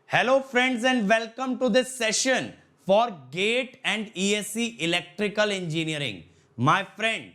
Hello friends and welcome to this session for GATE and ESC Electrical Engineering. My friend,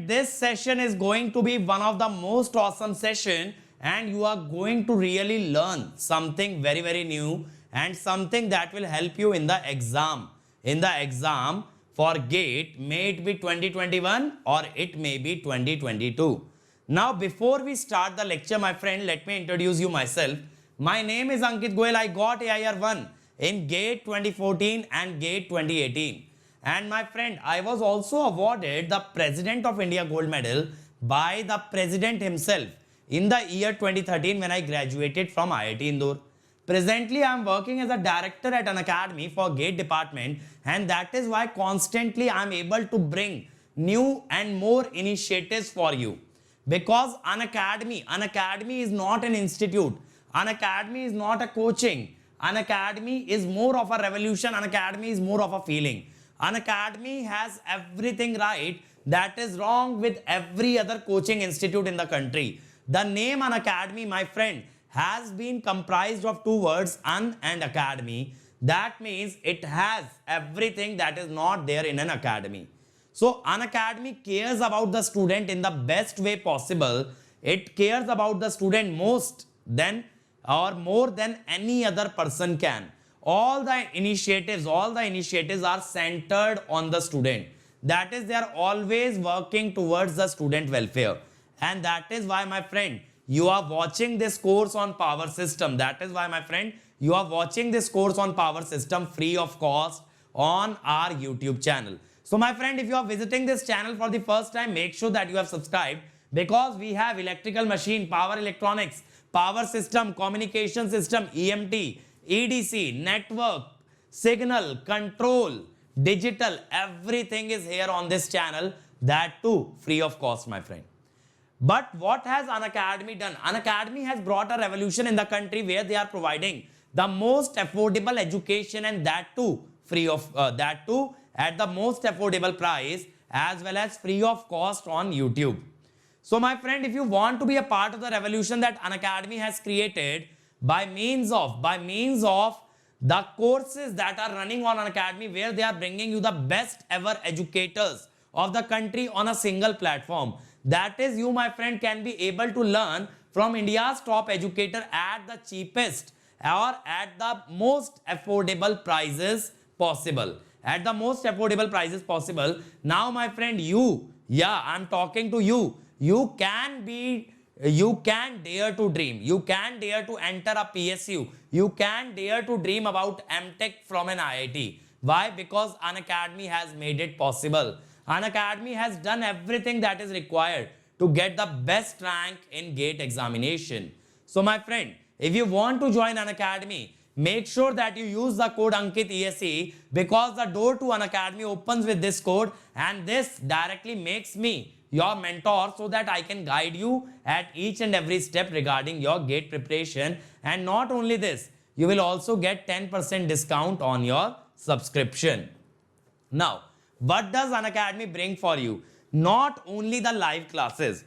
this session is going to be one of the most awesome session and you are going to really learn something very new and something that will help you in the exam. In the exam for GATE, may it be 2021 or it may be 2022. Now, before we start the lecture, my friend, let me introduce you myself. My name is Ankit Goyal. I got AIR 1 in GATE 2014 and GATE 2018. And my friend, I was also awarded the President of India Gold Medal by the President himself in the year 2013 when I graduated from IIT Indore. Presently, I am working as a director at an academy for GATE department, and that is why constantly I am able to bring new and more initiatives for you. Because an academy is not an institute. An academy is not a coaching. An academy is more of a revolution. An academy is more of a feeling. An academy has everything right that is wrong with every other coaching institute in the country. The name An Academy, my friend, has been comprised of two words, un and academy. That means it has everything that is not there in an academy. So an academy cares about the student in the best way possible. It cares about the student most than or more than any other person can. All the initiatives are centered on the student. That is, they are always working towards the student welfare. And that is why, my friend, you are watching this course on power system. That is why, my friend, you are watching this course on power system free of cost on our YouTube channel. So my friend, if you are visiting this channel for the first time, make sure that you have subscribed, because we have electrical machine, power electronics, power system, communication system, EMT, EDC, network, signal, control, digital, everything is here on this channel, that too free of cost, my friend. But what has An Academy done? An Academy has brought a revolution in the country where they are providing the most affordable education, and that too free of that too at the most affordable price, as well as free of cost on YouTube. So my friend, if you want to be a part of the revolution that An Academy has created by means of the courses that are running on An Academy, where they are bringing you the best ever educators of the country on a single platform. That is, you, my friend, can be able to learn from India's top educator at the cheapest or at the most affordable prices possible. At the most affordable prices possible. Now, my friend, I'm talking to you. You can dare to dream. You can dare to enter a PSU. You can dare to dream about MTech from an IIT. Why? Because An Academy has made it possible. An Academy has done everything that is required to get the best rank in GATE examination. So my friend, if you want to join An Academy, make sure that you use the code Ankit ESE, because the door to An Academy opens with this code, and this directly makes me your mentor, so that I can guide you at each and every step regarding your GATE preparation. And not only this, you will also get 10% discount on your subscription. Now, what does An Academy bring for you? Not only the live classes.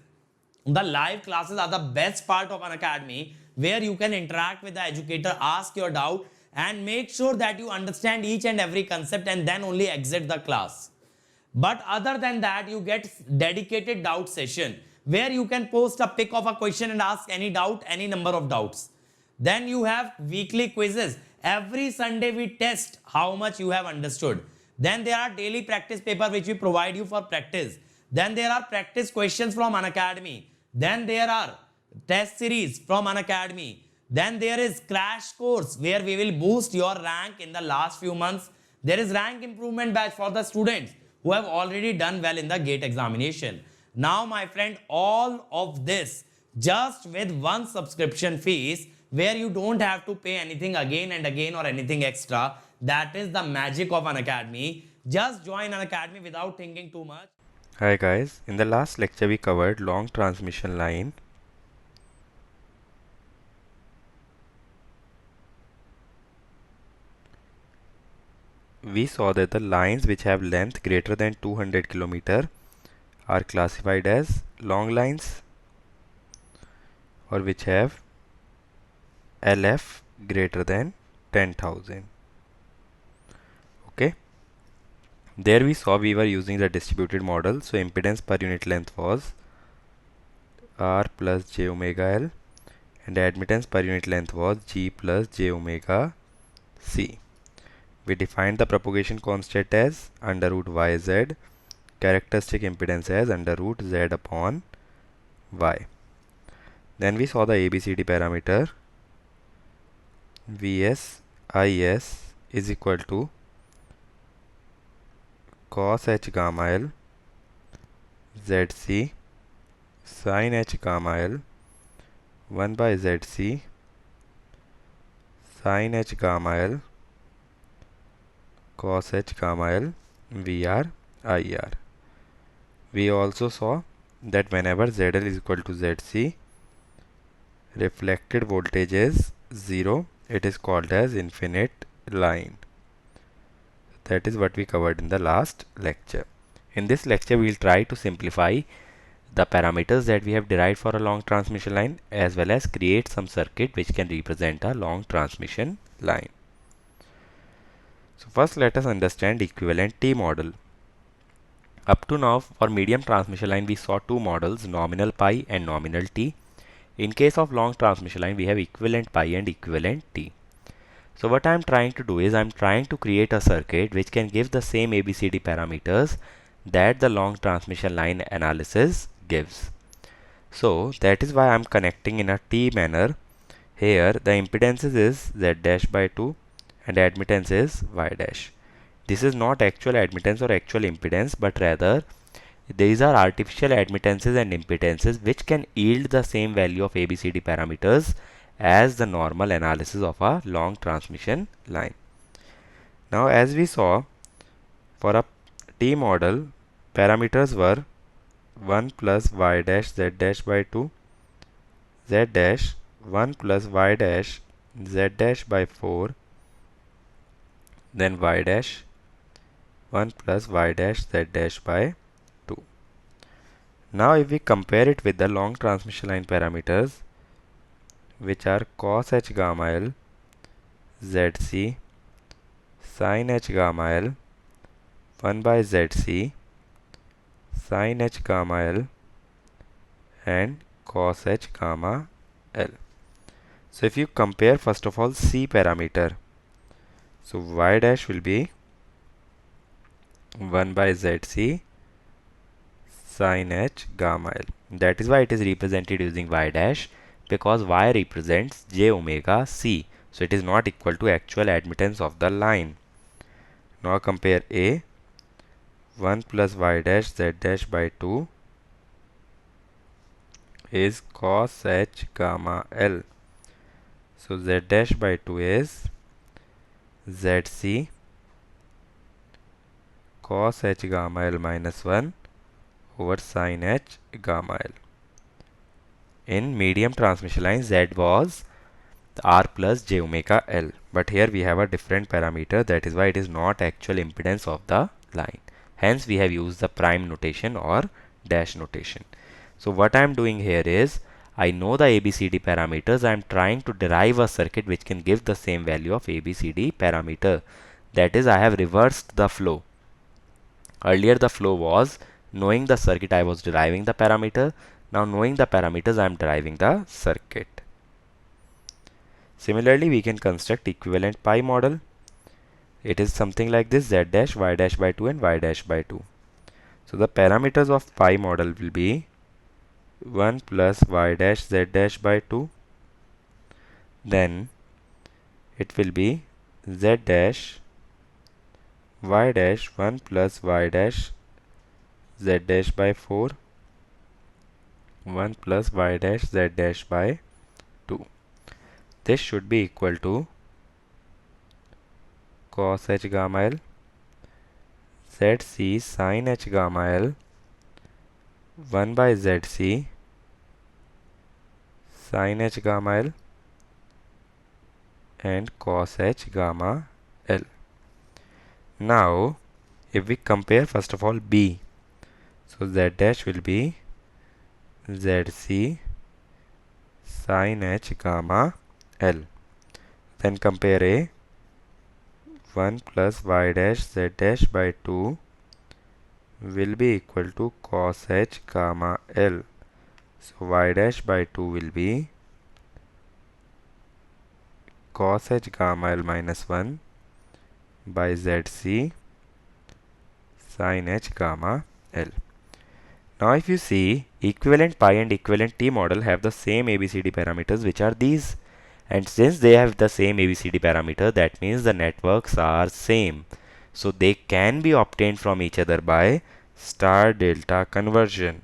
The live classes are the best part of An Academy, where you can interact with the educator, ask your doubt, and make sure that you understand each and every concept, and then only exit the class. But other than that, you get dedicated doubt session, where you can post a pic of a question and ask any doubt, any number of doubts. Then you have weekly quizzes. Every Sunday we test how much you have understood. Then there are daily practice paper which we provide you for practice. Then there are practice questions from An Academy. Then there are test series from An Academy. Then there is crash course, where we will boost your rank in the last few months. There is rank improvement batch for the students who have already done well in the GATE examination. Now, my friend, all of this just with one subscription fees, where you don't have to pay anything again and again or anything extra. That is the magic of An Academy. Just join An Academy without thinking too much. Hi guys, in the last lecture we covered long transmission line. We saw that the lines which have length greater than 200 km are classified as long lines, or which have LF greater than 10,000. Okay. There we saw we were using the distributed model. So impedance per unit length was R plus j omega L, and admittance per unit length was G plus j omega C. We defined the propagation constant as under root yz, characteristic impedance as under root z upon y. Then we saw the ABCD parameter. Vs Is is equal to cos h gamma L Zc sin h gamma L 1 by Zc sin h gamma L cos h gamma L Vr IR. We also saw that whenever ZL is equal to Zc, reflected voltage is 0. It is called as infinite line. That is what we covered in the last lecture. In this lecture, we will try to simplify the parameters that we have derived for a long transmission line, as well as create some circuit which can represent a long transmission line. So first let us understand equivalent T model. Up to now, for medium transmission line, we saw two models, nominal pi and nominal T. In case of long transmission line, we have equivalent pi and equivalent T. So what I am trying to do is I am trying to create a circuit which can give the same ABCD parameters that the long transmission line analysis gives. So that is why I am connecting in a T manner. Here the impedances is Z dash by 2 and admittance is Y dash. This is not actual admittance or actual impedance, but rather these are artificial admittances and impedances which can yield the same value of ABCD parameters as the normal analysis of a long transmission line. Now as we saw, for a T model, parameters were 1 plus y dash z dash by 2, z dash 1 plus y dash z dash by 4, then y dash 1 plus y dash z dash by 2. Now if we compare it with the long transmission line parameters, which are cos h gamma L Zc sin h gamma L 1 by Zc sin h gamma L and cos h gamma L. So if you compare first of all C parameter, so y dash will be 1 by Zc sin h gamma L. That is why it is represented using y dash, because y represents j omega c. So it is not equal to actual admittance of the line. Now compare A, 1 plus y dash z dash by 2 is cos h gamma L. So z dash by 2 is Zc cos h gamma L minus 1 over sin h gamma L. In medium transmission line, Z was R plus j omega L, but here we have a different parameter. That is why it is not actual impedance of the line. Hence we have used the prime notation or dash notation. So what I am doing here is, I know the ABCD parameters. I am trying to derive a circuit which can give the same value of ABCD parameter. That is, I have reversed the flow. Earlier the flow was knowing the circuit, I was deriving the parameter. Now knowing the parameters, I am deriving the circuit. Similarly, we can construct equivalent pi model. It is something like this: z dash, y dash by 2 and y dash by 2. So the parameters of pi model will be 1 plus y dash z dash by 2. Then it will be z dash y dash 1 plus y dash z dash by 4, 1 plus y dash z dash by 2. This should be equal to cos h gamma L Zc sin h gamma L 1 by Zc sin h gamma L and cos h gamma L. Now if we compare first of all B, so z dash will be Zc sin h gamma L. Then compare A. 1 plus y dash z dash by 2 will be equal to cos h gamma L. So y dash by 2 will be cos h gamma L minus 1 by zc sin h gamma L. Now if you see, equivalent pi and equivalent t model have the same ABCD parameters, which are these. And since they have the same ABCD parameter, that means the networks are same. So they can be obtained from each other by star delta conversion.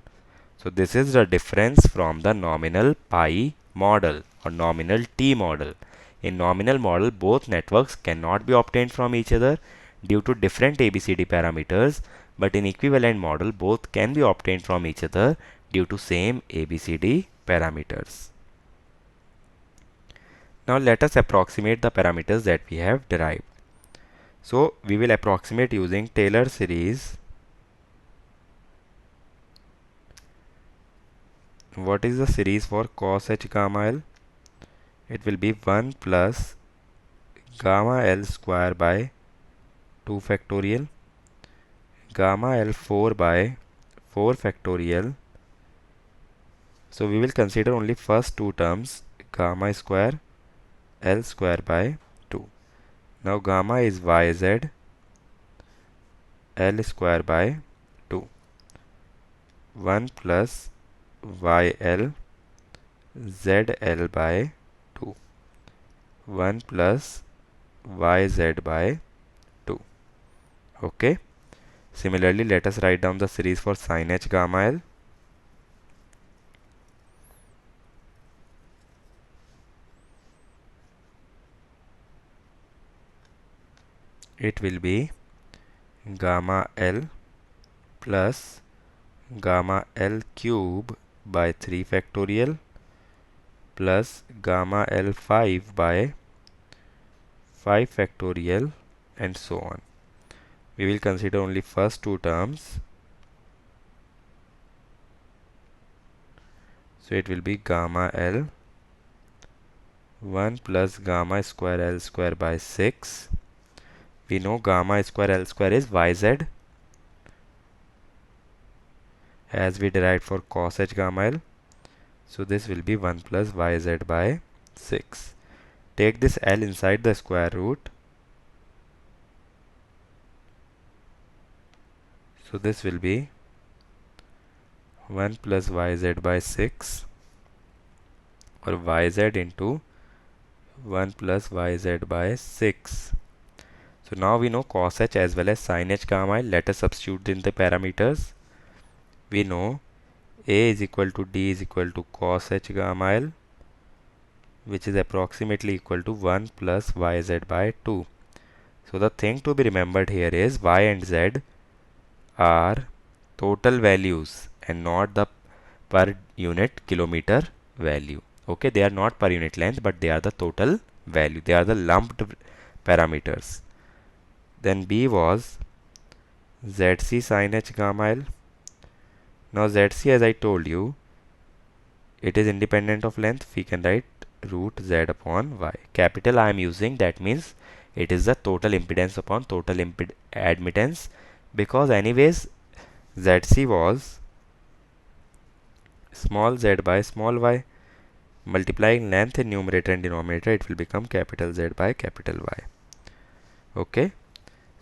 So this is the difference from the nominal pi model or nominal t model. In nominal model, both networks cannot be obtained from each other due to different ABCD parameters, but in equivalent model, both can be obtained from each other due to same ABCD parameters. Now let us approximate the parameters that we have derived. So we will approximate using Taylor series. What is the series for cos h gamma L? It will be 1 plus gamma L square by 2 factorial, gamma L 4 by 4 factorial. So we will consider only first two terms, gamma square L square by 2. Now gamma is yz L square by 2. 1 plus yl zl by 2. 1 plus yz by 2. Okay. Similarly, let us write down the series for sin h gamma L. It will be gamma L plus gamma L cube by 3 factorial plus gamma L 5 by 5 factorial and so on. We will consider only first two terms. So it will be gamma L 1 plus gamma square L square by 6. We know gamma square L square is yz, as we derived for cos h gamma L. So this will be 1 plus yz by 6. Take this L inside the square root. So this will be 1 plus yz by 6 or yz into 1 plus yz by 6. So now we know cos h as well as sin h gamma L. Let us substitute in the parameters. We know A is equal to D is equal to cos h gamma L, which is approximately equal to 1 plus yz by 2. So the thing to be remembered here is y and z are total values and not the per unit kilometer value. Okay, they are not per unit length, but they are the total value. They are the lumped parameters. Then B was zc sin h gamma L. Now zc, as I told you, it is independent of length. We can write root z upon y. Capital I am using, that means it is the total impedance upon total admittance, because anyways zc was small z by small y. Multiplying length in numerator and denominator, it will become capital Z by capital Y. Okay.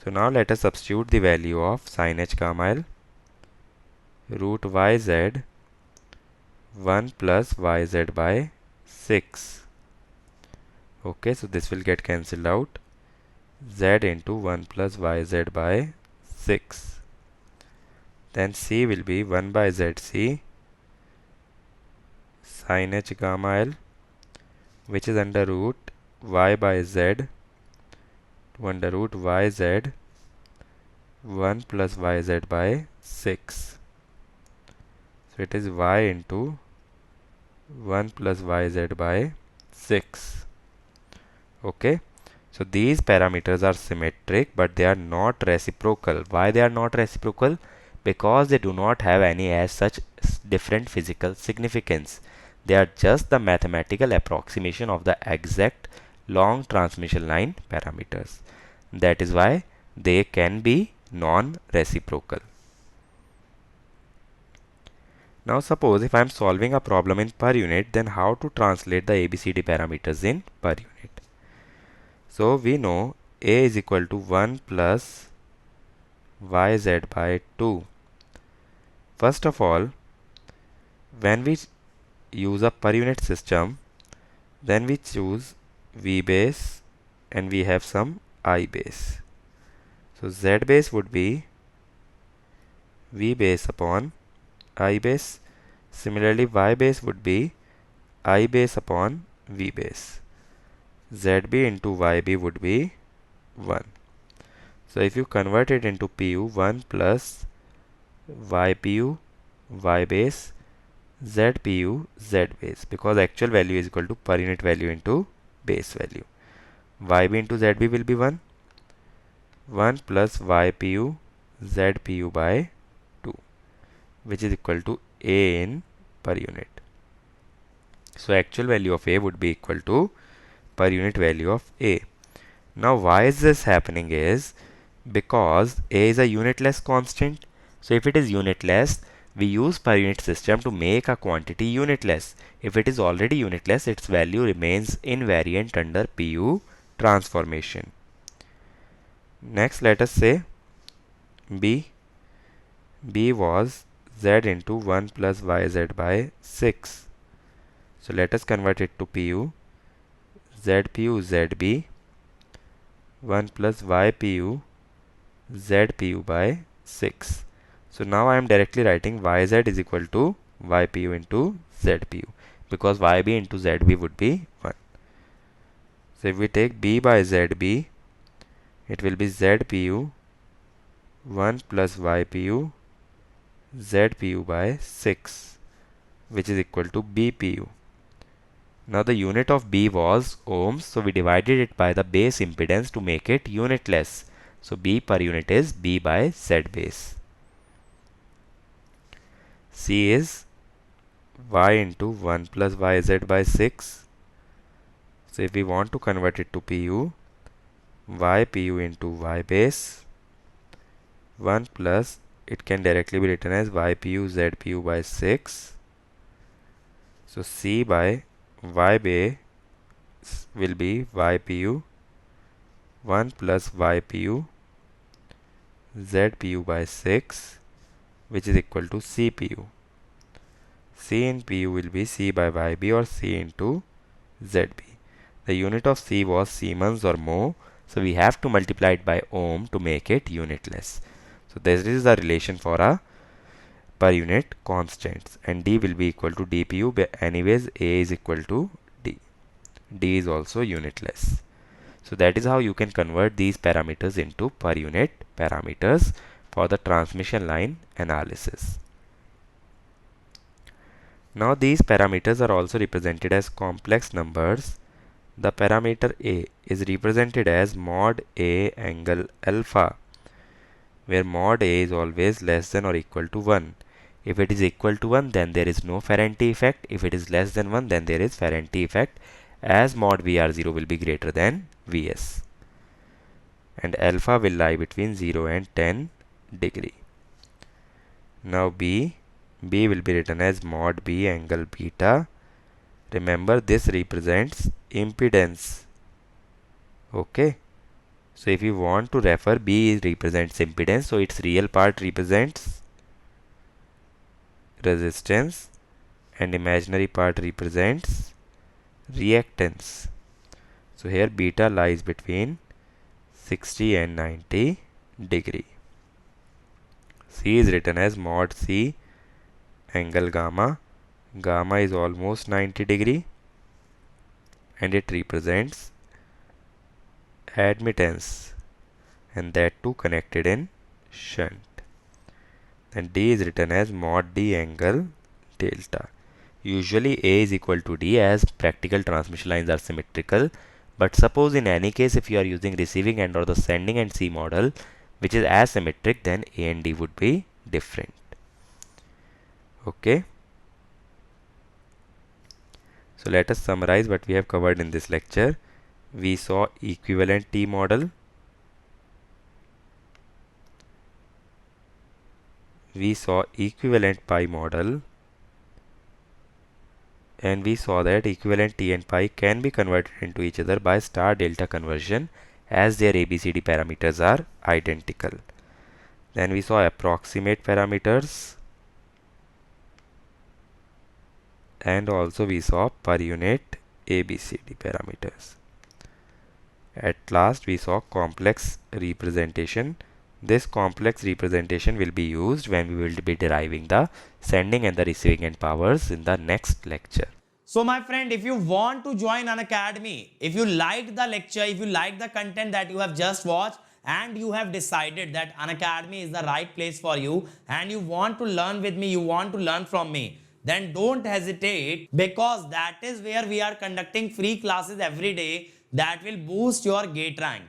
So now let us substitute the value of sin h gamma L. Root yz 1 plus yz by 6. Okay, so this will get cancelled out. Z into 1 plus yz by 6. Then C will be 1 by zc sin h gamma L, which is under root y by z to under root yz 1 plus yz by 6. So it is y into 1 plus yz by 6. Okay. So these parameters are symmetric, but they are not reciprocal. Why they are not reciprocal? Because they do not have any as such different physical significance. They are just the mathematical approximation of the exact long transmission line parameters. That is why they can be non-reciprocal. Now suppose if I am solving a problem in per unit, then how to translate the ABCD parameters in per unit? So we know A is equal to 1 plus yz by 2. First of all, when we use a per unit system, then we choose V base and we have some I base. So Z base would be V base upon I base. Similarly, Y base would be I base upon V base. ZB into YB would be 1. So if you convert it into PU, 1 plus YPU, Y base, ZPU, Z base, because actual value is equal to per unit value into base value. YB into ZB will be 1. 1 plus YPU, ZPU by 2, which is equal to A in per unit. So actual value of A would be equal to per unit value of A. Now why is this happening is because A is a unitless constant. So if it is unitless, we use per unit system to make a quantity unitless. If it is already unitless, its value remains invariant under PU transformation. Next, let us say B. B was Z into 1 plus YZ by 6. So let us convert it to PU. ZPU ZB 1 plus YPU ZPU by 6. So now I am directly writing YZ is equal to YPU into ZPU, because YB into ZB would be 1. So if we take B by ZB, it will be ZPU 1 plus YPU ZPU by 6, which is equal to BPU. Now the unit of B was ohms, so we divided it by the base impedance to make it unitless. So B per unit is B by Z base. C is Y into 1 plus YZ by 6. So if we want to convert it to PU, YPU into Y base 1 plus, it can directly be written as YPU ZPU by 6. So C by Y base will be YPU 1 plus YPU ZPU by 6, which is equal to CPU. C in PU will be C by YB or C into ZB. The unit of C was Siemens or mho, so we have to multiply it by ohm to make it unitless. So this is the relation for a per unit constants, and D will be equal to DPU, but anyways A is equal to D. D is also unitless. So that is how you can convert these parameters into per unit parameters for the transmission line analysis. Now these parameters are also represented as complex numbers. The parameter A is represented as mod A angle alpha, where mod A is always less than or equal to 1. If it is equal to 1, then there is no Ferranti effect. If it is less than 1, then there is Ferranti effect, as mod VR0 will be greater than Vs. And alpha will lie between 0 and 10 degree. Now B will be written as mod B angle beta. Remember, this represents impedance. Okay. So if you want to refer, B represents impedance, so its real part represents resistance and imaginary part represents reactance. So here beta lies between 60 and 90 degree. C is written as mod C angle gamma. Gamma is almost 90 degree and it represents admittance, and that too connected in shunt. And D is written as mod D angle delta. Usually A is equal to D, as practical transmission lines are symmetrical, but suppose in any case if you are using receiving end or the sending end C model which is asymmetric, then A and D would be different. Okay. So let us summarize what we have covered in this lecture. we saw equivalent T model. We saw equivalent pi model. And we saw that equivalent T and pi can be converted into each other by star delta conversion as their ABCD parameters are identical. Then we saw approximate parameters, and also we saw per unit ABCD parameters. At last we saw complex representation. This complex representation will be used when we will be deriving the sending and the receiving end powers in the next lecture. So my friend, if you want to join Unacademy, if you liked the lecture, if you like the content that you have just watched, and you have decided that Unacademy is the right place for you, and you want to learn with me, you want to learn from me, then don't hesitate, because that is where we are conducting free classes every day that will boost your GATE rank.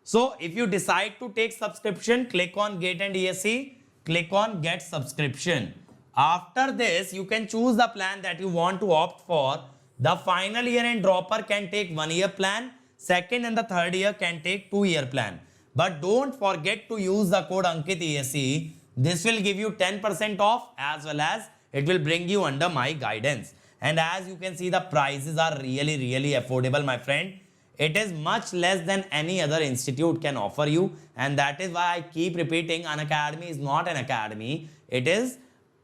So if you decide to take subscription, click on GATE and ESE, click on get subscription. After this, you can choose the plan that you want to opt for. The final year and dropper can take 1 year plan, second and the third year can take 2 year plan. But don't forget to use the code Ankit ESE. This will give you 10% off, as well as it will bring you under my guidance. And as you can see, the prices are really affordable, my friend. It is much less than any other institute can offer you, and that is why I keep repeating, Unacademy is not an academy. It is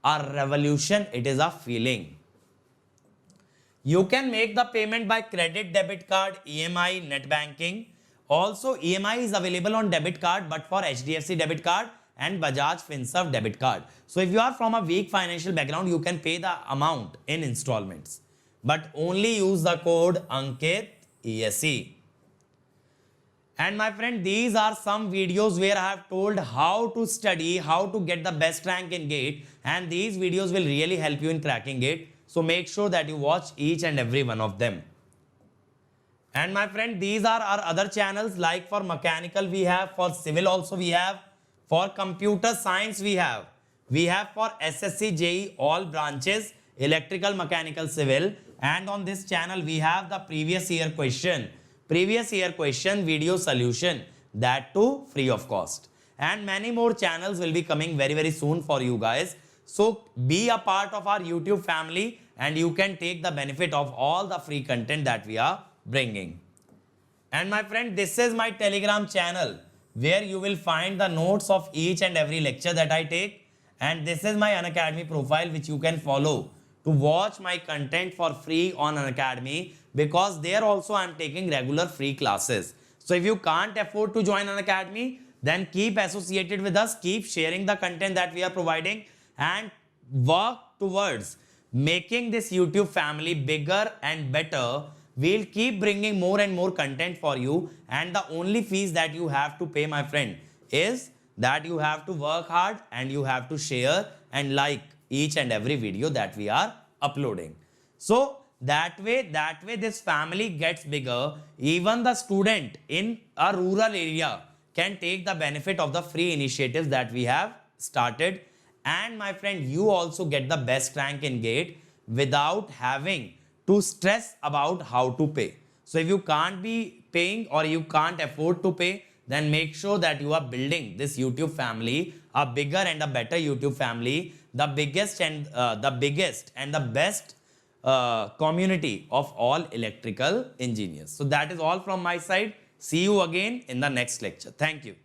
a revolution. It is a feeling. You can make the payment by credit, debit card, EMI, net banking. Also, EMI is available on debit card, but for HDFC debit card and Bajaj Finserv debit card. So if you are from a weak financial background, you can pay the amount in installments, but only use the code Ankit ESE. And my friend, these are some videos where I have told how to study, how to get the best rank in GATE, and these videos will really help you in cracking GATE. So make sure that you watch each and every one of them. And my friend, these are our other channels, like for mechanical we have, for civil also we have, for computer science we have for SSC, JEE, all branches, electrical, mechanical, civil. And on this channel we have the previous year question video solution, that too free of cost. And many more channels will be coming very soon for you guys. So be a part of our YouTube family, and you can take the benefit of all the free content that we are bringing. And my friend, this is my Telegram channel, where you will find the notes of each and every lecture that I take. And this is my Unacademy profile, which you can follow to watch my content for free on Unacademy, because there also I am taking regular free classes. So if you can't afford to join Unacademy, then keep associated with us, keep sharing the content that we are providing, and work towards making this YouTube family bigger and better. We'll keep bringing more and more content for you, and the only fees that you have to pay, my friend, is that you have to work hard and you have to share and like each and every video that we are uploading. So that way this family gets bigger. Even the student in a rural area can take the benefit of the free initiatives that we have started. And my friend, you also get the best rank in GATE without having to stress about how to pay. So if you can't be paying, or you can't afford to pay, then make sure that you are building this YouTube family, a bigger and a better YouTube family, the biggest and the best community of all electrical engineers. So that is all from my side. See you again in the next lecture. Thank you.